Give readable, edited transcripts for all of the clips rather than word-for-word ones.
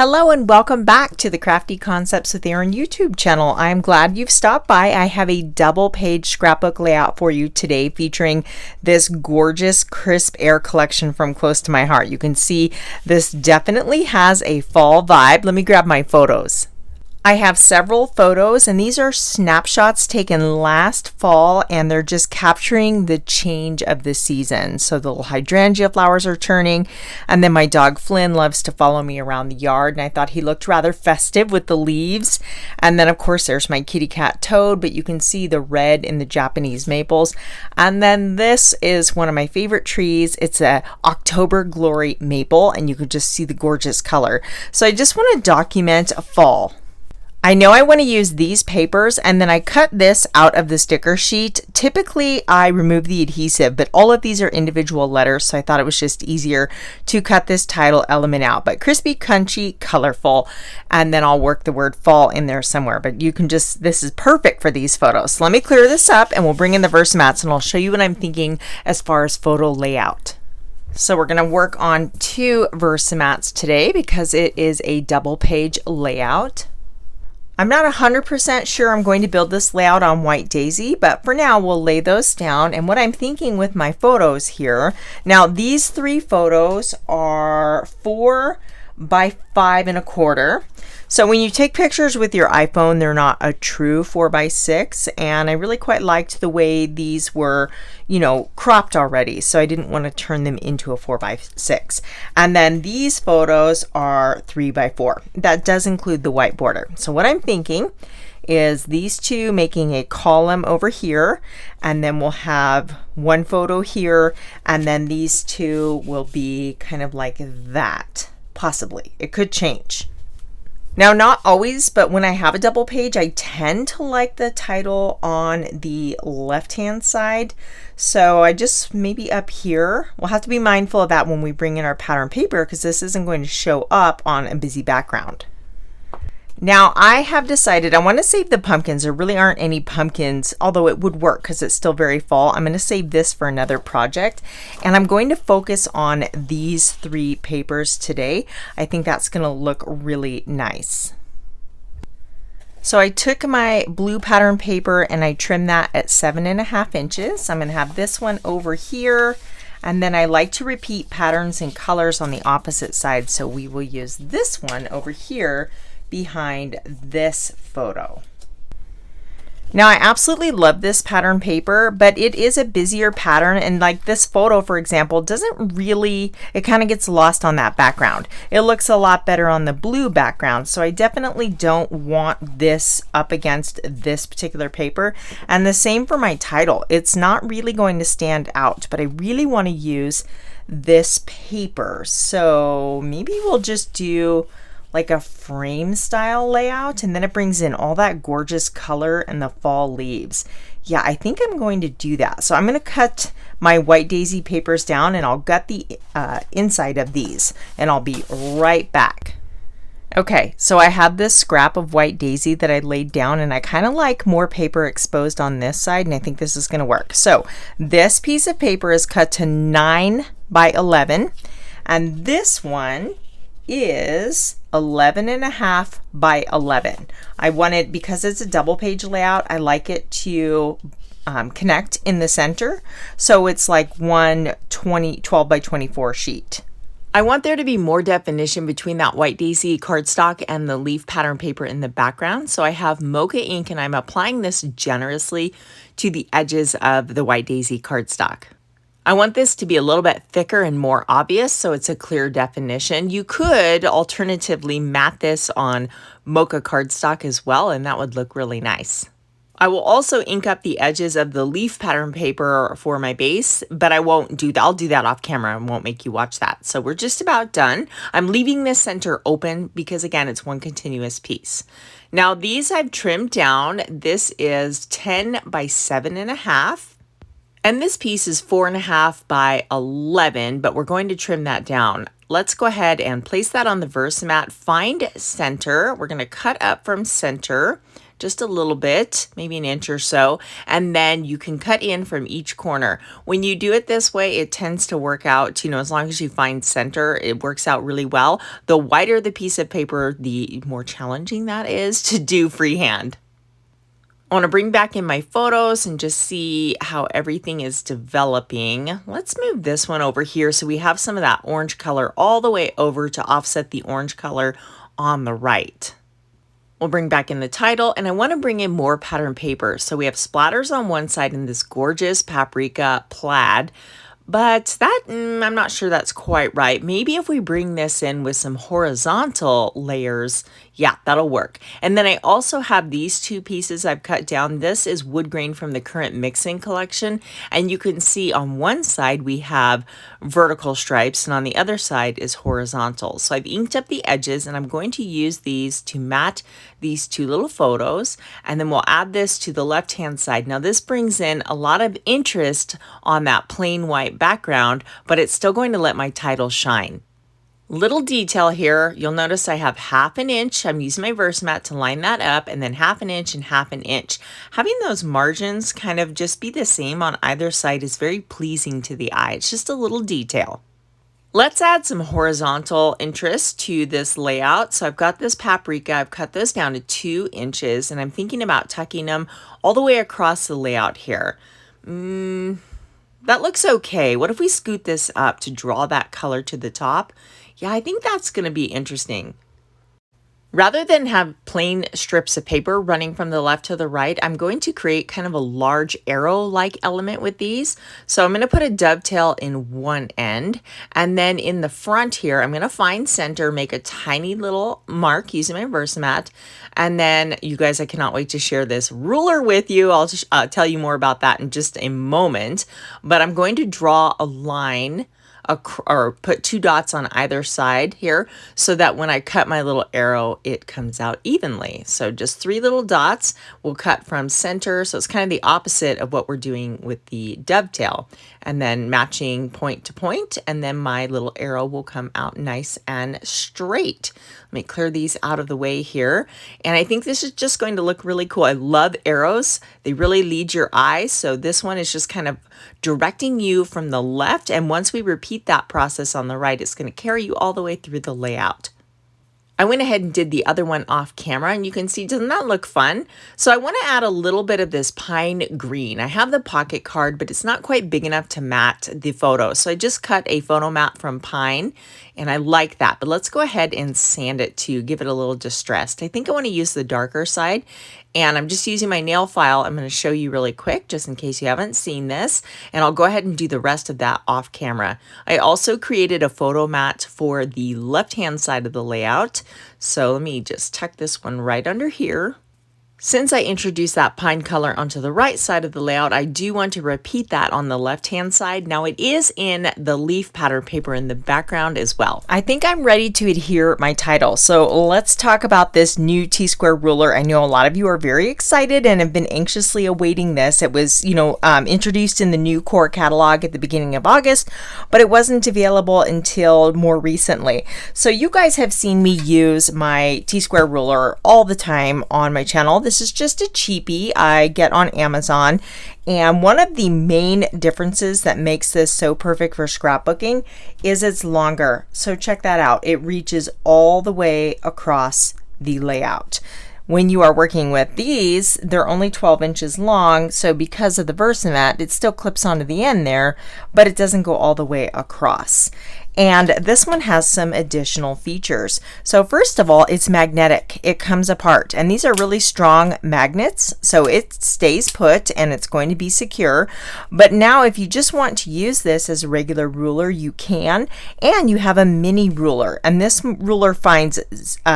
Hello and welcome back to the Crafty Concepts with Erin YouTube channel. I'm glad you've stopped by. I have a double page scrapbook layout for you today featuring this gorgeous crisp air collection from close to my heart. You can see this definitely has a fall vibe. Let me grab my photos. I have several photos and these are snapshots taken last fall and they're just capturing the change of the season. So the little hydrangea flowers are turning, and then my dog Flynn loves to follow me around the yard and I thought he looked rather festive with the leaves. And then of course there's my kitty cat Toad, but you can see the red in the Japanese maples. And then this is one of my favorite trees. It's a October Glory maple and you can just see the gorgeous color. So I just want to document a fall. I know I want to use these papers and then I cut this out of the sticker sheet. Typically I remove the adhesive, but all of these are individual letters, so I thought it was just easier to cut this title element out. But crispy, crunchy, colorful, and then I'll work the word fall in there somewhere. But you can just, this is perfect for these photos. So let me clear this up and we'll bring in the Versamats and I'll show you what I'm thinking as far as photo layout. So we're going to work on 2 Versamats today because it is a double page layout. I'm not 100% sure I'm going to build this layout on White Daisy, but for now we'll lay those down. And what I'm thinking with my photos here, now these 3 photos are 4 by 5 1/4. So when you take pictures with your iPhone, they're not a true 4 by 6, and I really quite liked the way these were, cropped already, so I didn't want to turn them into a 4 by 6. And then these photos are 3 by 4. That does include the white border. So what I'm thinking is these 2 making a column over here, and then we'll have 1 photo here, and then these 2 will be kind of like that. Possibly. It could change. Now, not always, but when I have a double page, I tend to like the title on the left-hand side. So I just maybe up here, we'll have to be mindful of that when we bring in our pattern paper because this isn't going to show up on a busy background. Now I have decided I want to save the pumpkins. There really aren't any pumpkins, although it would work because it's still very fall. I'm going to save this for another project and I'm going to focus on these 3 papers today. I think that's going to look really nice. So I took my blue pattern paper and I trimmed that at 7.5 inches. I'm going to have this one over here. And then I like to repeat patterns and colors on the opposite side. So we will use this one over here behind this photo. Now I absolutely love this pattern paper, but it is a busier pattern, and like this photo for example doesn't really, it kind of gets lost on that background. It looks a lot better on the blue background, so I definitely don't want this up against this particular paper. And the same for my title. It's not really going to stand out, but I really want to use this paper. So maybe we'll just do like a frame style layout, and then it brings in all that gorgeous color and the fall leaves. Yeah, I think I'm going to do that. So I'm going to cut my White Daisy papers down and I'll gut the inside of these and I'll be right back. Okay, so I have this scrap of White Daisy that I laid down and I kind of like more paper exposed on this side, and I think this is going to work. So this piece of paper is cut to 9 by 11 and this one is 11.5 by 11. I wanted, because it's a double page layout, I like it to connect in the center. So it's like one 12 by 24 sheet. I want there to be more definition between that White Daisy cardstock and the leaf pattern paper in the background. So I have Mocha ink and I'm applying this generously to the edges of the White Daisy cardstock. I want this to be a little bit thicker and more obvious so it's a clear definition. You could alternatively mat this on Mocha cardstock as well, and that would look really nice. I will also ink up the edges of the leaf pattern paper for my base, but I won't do that. I'll do that off camera and won't make you watch that. So we're just about done. I'm leaving this center open because again, it's one continuous piece. Now these I've trimmed down. This is 10 by 7.5. And this piece is 4.5 by 11, but we're going to trim that down. Let's go ahead and place that on the Versamat. Find center. We're going to cut up from center just a little bit, maybe an inch or so, and then you can cut in from each corner. When you do it this way, it tends to work out, as long as you find center, it works out really well. The wider the piece of paper, the more challenging that is to do freehand. I want to bring back in my photos and just see how everything is developing. Let's move this one over here so we have some of that orange color all the way over to offset the orange color on the right. We'll bring back in the title, and I want to bring in more pattern paper. So we have splatters on one side in this gorgeous Paprika plaid, but that, I'm not sure that's quite right. Maybe if we bring this in with some horizontal layers, yeah, that'll work. And then I also have these two pieces I've cut down. This is wood grain from the current mixing collection. And you can see on one side we have vertical stripes and on the other side is horizontal. So I've inked up the edges and I'm going to use these to mat these two little photos. And then we'll add this to the left-hand side. Now this brings in a lot of interest on that plain white background, but it's still going to let my title shine. Little detail here, you'll notice I have 1/2 inch. I'm using my Versamat to line that up, and then 1/2 inch and 1/2 inch. Having those margins kind of just be the same on either side is very pleasing to the eye. It's just a little detail. Let's add some horizontal interest to this layout. So I've got this Paprika, I've cut those down to 2 inches, and I'm thinking about tucking them all the way across the layout here. That looks okay. What if we scoot this up to draw that color to the top? Yeah, I think that's going to be interesting. Rather than have plain strips of paper running from the left to the right, I'm going to create kind of a large arrow-like element with these. So I'm going to put a dovetail in one end, and then in the front here, I'm going to find center, make a tiny little mark using my Versamat, and then you guys, I cannot wait to share this ruler with you. I'll just tell you more about that in just a moment, but I'm going to draw a line or put 2 dots on either side here so that when I cut my little arrow, it comes out evenly. So just 3 little dots will cut from center. So it's kind of the opposite of what we're doing with the dovetail, and then matching point to point, and then my little arrow will come out nice and straight. Let me clear these out of the way here. And I think this is just going to look really cool. I love arrows. They really lead your eye. So this one is just kind of directing you from the left. And once we repeat that process on the right, it's going to carry you all the way through the layout. I went ahead and did the other one off camera, and you can see, doesn't that look fun? So I want to add a little bit of this pine green. I have the pocket card, but it's not quite big enough to mat the photo. So I just cut a photo mat from pine, and I like that. But let's go ahead and sand it to give it a little distressed. I think I want to use the darker side, and I'm just using my nail file. I'm going to show you really quick, just in case you haven't seen this, and I'll go ahead and do the rest of that off camera. I also created a photo mat for the left-hand side of the layout. So let me just tuck this one right under here. Since I introduced that pine color onto the right side of the layout, I do want to repeat that on the left-hand side. Now it is in the leaf pattern paper in the background as well. I think I'm ready to adhere my title. So let's talk about this new T-square ruler. I know a lot of you are very excited and have been anxiously awaiting this. It was, introduced in the new core catalog at the beginning of August, but it wasn't available until more recently. So you guys have seen me use my T-square ruler all the time on my channel. This is just a cheapie I get on Amazon, and one of the main differences that makes this so perfect for scrapbooking is it's longer. So check that out. It reaches all the way across the layout. When you are working with these, they're only 12 inches long, so because of the Versamat, it still clips onto the end there, but it doesn't go all the way across. And this one has some additional features. So first of all, it's magnetic. It comes apart, and these are really strong magnets, so it stays put and it's going to be secure. But now if you just want to use this as a regular ruler, you can, and you have a mini ruler, and this ruler finds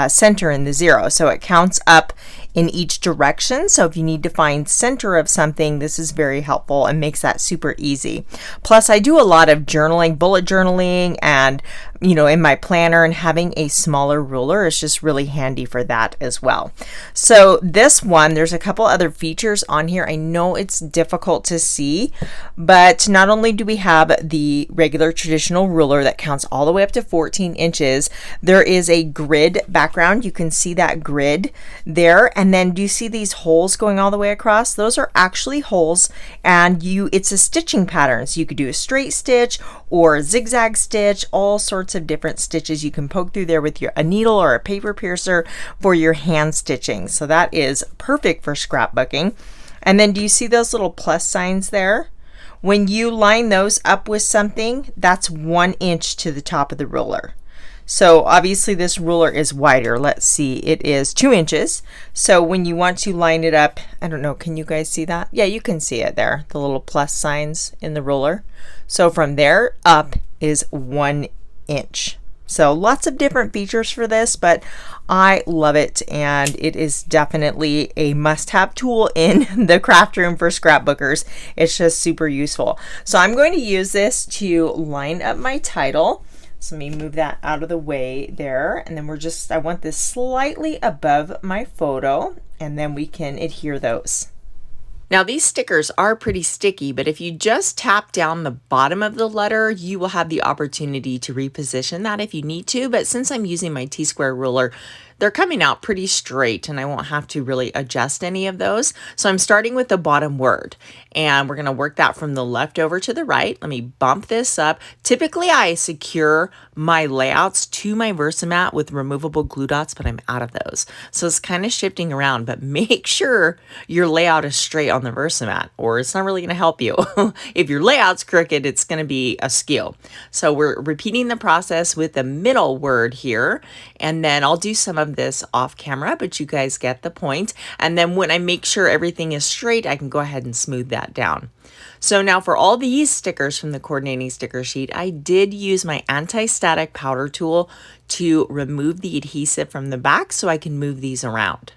center in the 0, so it counts up in each direction. So if you need to find center of something, this is very helpful and makes that super easy. Plus, I do a lot of journaling, bullet journaling, and in my planner, and having a smaller ruler is just really handy for that as well. So this one, there's a couple other features on here. I know it's difficult to see, but not only do we have the regular traditional ruler that counts all the way up to 14 inches, there is a grid background. You can see that grid there. And then do you see these holes going all the way across? Those are actually holes, and it's a stitching pattern. So you could do a straight stitch or a zigzag stitch, all sorts of different stitches you can poke through there with a needle or a paper piercer for your hand stitching. So that is perfect for scrapbooking. And then do you see those little plus signs there? When you line those up with something, that's 1 inch to the top of the ruler. So obviously this ruler is wider. Let's see, it is 2 inches. So when you want to line it up, I don't know, can you guys see that? Yeah, you can see it there, the little plus signs in the ruler. So from there up is 1 inch. So lots of different features for this, but I love it, and it is definitely a must-have tool in the craft room for scrapbookers. It's just super useful. So I'm going to use this to line up my title. So let me move that out of the way there, and then I want this slightly above my photo, and then we can adhere those. Now these stickers are pretty sticky, but if you just tap down the bottom of the letter, you will have the opportunity to reposition that if you need to. But since I'm using my T-square ruler, they're coming out pretty straight, and I won't have to really adjust any of those. So I'm starting with the bottom word, and we're going to work that from the left over to the right. Let me bump this up. Typically I secure my layouts to my Versamat with removable glue dots, but I'm out of those. So it's kind of shifting around, but make sure your layout is straight on the Versamat, or it's not really going to help you. If your layout's crooked, it's going to be askew. So we're repeating the process with the middle word here, and then I'll do some of this off camera, but you guys get the point. And then when I make sure everything is straight, I can go ahead and smooth that down. So now for all these stickers from the coordinating sticker sheet, I did use my anti-static powder tool to remove the adhesive from the back so I can move these around.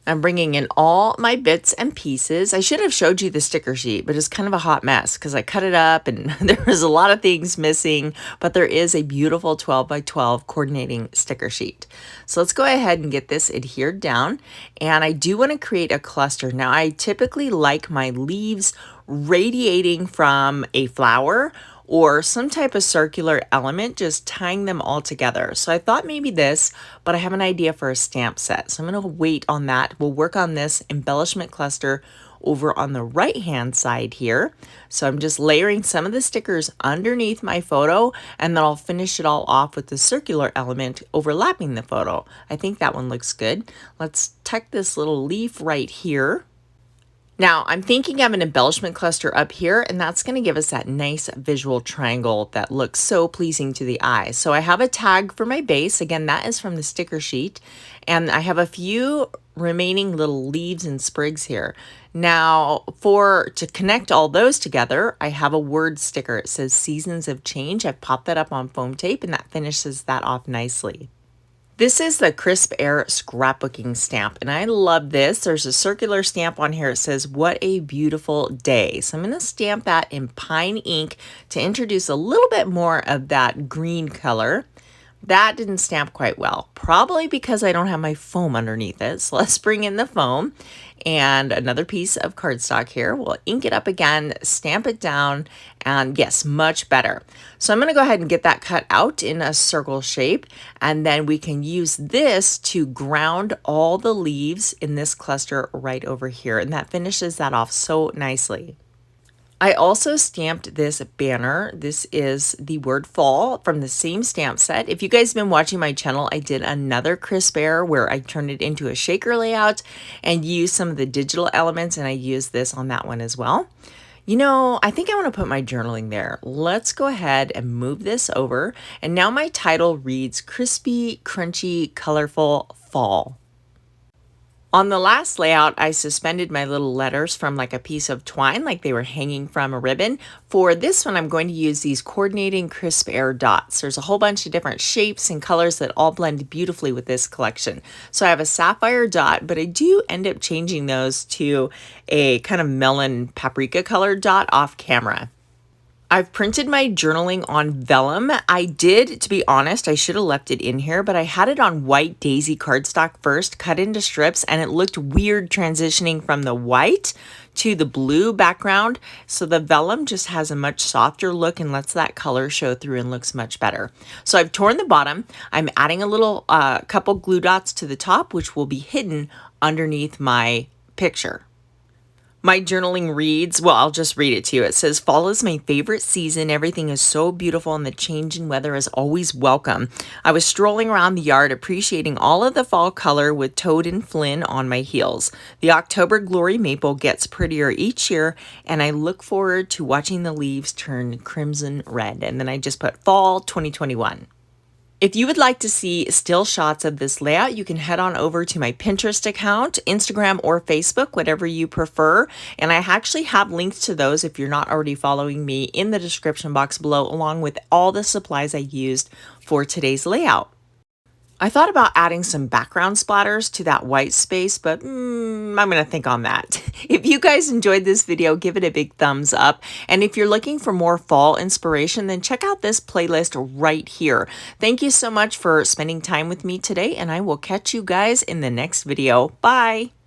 I'm bringing in all my bits and pieces. I should have showed you the sticker sheet, but it's kind of a hot mess because I cut it up and there was a lot of things missing, but there is a beautiful 12 by 12 coordinating sticker sheet. So let's go ahead and get this adhered down. And I do want to create a cluster. Now I typically like my leaves radiating from a flower or some type of circular element, just tying them all together. So I thought maybe this, but I have an idea for a stamp set. So I'm gonna wait on that. We'll work on this embellishment cluster over on the right-hand side here. So I'm just layering some of the stickers underneath my photo, and then I'll finish it all off with the circular element overlapping the photo. I think that one looks good. Let's tuck this little leaf right here. Now I'm thinking of an embellishment cluster up here, and that's going to give us that nice visual triangle that looks so pleasing to the eye. So I have a tag for my base. Again, that is from the sticker sheet, and I have a few remaining little leaves and sprigs here. Now to connect all those together, I have a word sticker. It says Seasons of Change. I've popped that up on foam tape, and that finishes that off nicely. This is the Crisp Air Scrapbooking stamp, and I love this. There's a circular stamp on here. It says, "What a beautiful day." So I'm going to stamp that in pine ink to introduce a little bit more of that green color. That didn't stamp quite well, probably because I don't have my foam underneath it. So let's bring in the foam and another piece of cardstock here. We'll ink it up again, stamp it down, and yes, much better. So I'm going to go ahead and get that cut out in a circle shape, and then we can use this to ground all the leaves in this cluster right over here, and that finishes that off so nicely. I also stamped this banner. This is the word fall from the same stamp set. If you guys have been watching my channel, I did another Crisp Air where I turned it into a shaker layout and used some of the digital elements, and I used this on that one as well. You know, I think I want to put my journaling there. Let's go ahead and move this over. And now my title reads Crispy, Crunchy, Colorful Fall. On the last layout, I suspended my little letters from like a piece of twine, like they were hanging from a ribbon. For this one, I'm going to use these coordinating Crisp Air dots. There's a whole bunch of different shapes and colors that all blend beautifully with this collection. So I have a sapphire dot, but I do end up changing those to a kind of melon paprika colored dot off camera. I've printed my journaling on vellum. I did, to be honest, I should have left it in here, but I had it on white daisy cardstock first, cut into strips, and it looked weird transitioning from the white to the blue background. So the vellum just has a much softer look and lets that color show through and looks much better. So I've torn the bottom. I'm adding a little couple glue dots to the top, which will be hidden underneath my picture. My journaling reads, well, I'll just read it to you. It says, fall is my favorite season. Everything is so beautiful and the change in weather is always welcome. I was strolling around the yard appreciating all of the fall color with Toad and Flynn on my heels. The October glory maple gets prettier each year and I look forward to watching the leaves turn crimson red. And then I just put fall 2021. If you would like to see still shots of this layout, you can head on over to my Pinterest account, Instagram, or Facebook, whatever you prefer. And I actually have links to those if you're not already following me in the description box below, along with all the supplies I used for today's layout. I thought about adding some background splatters to that white space, but I'm going to think on that. If you guys enjoyed this video, give it a big thumbs up. And if you're looking for more fall inspiration, then check out this playlist right here. Thank you so much for spending time with me today, and I will catch you guys in the next video. Bye!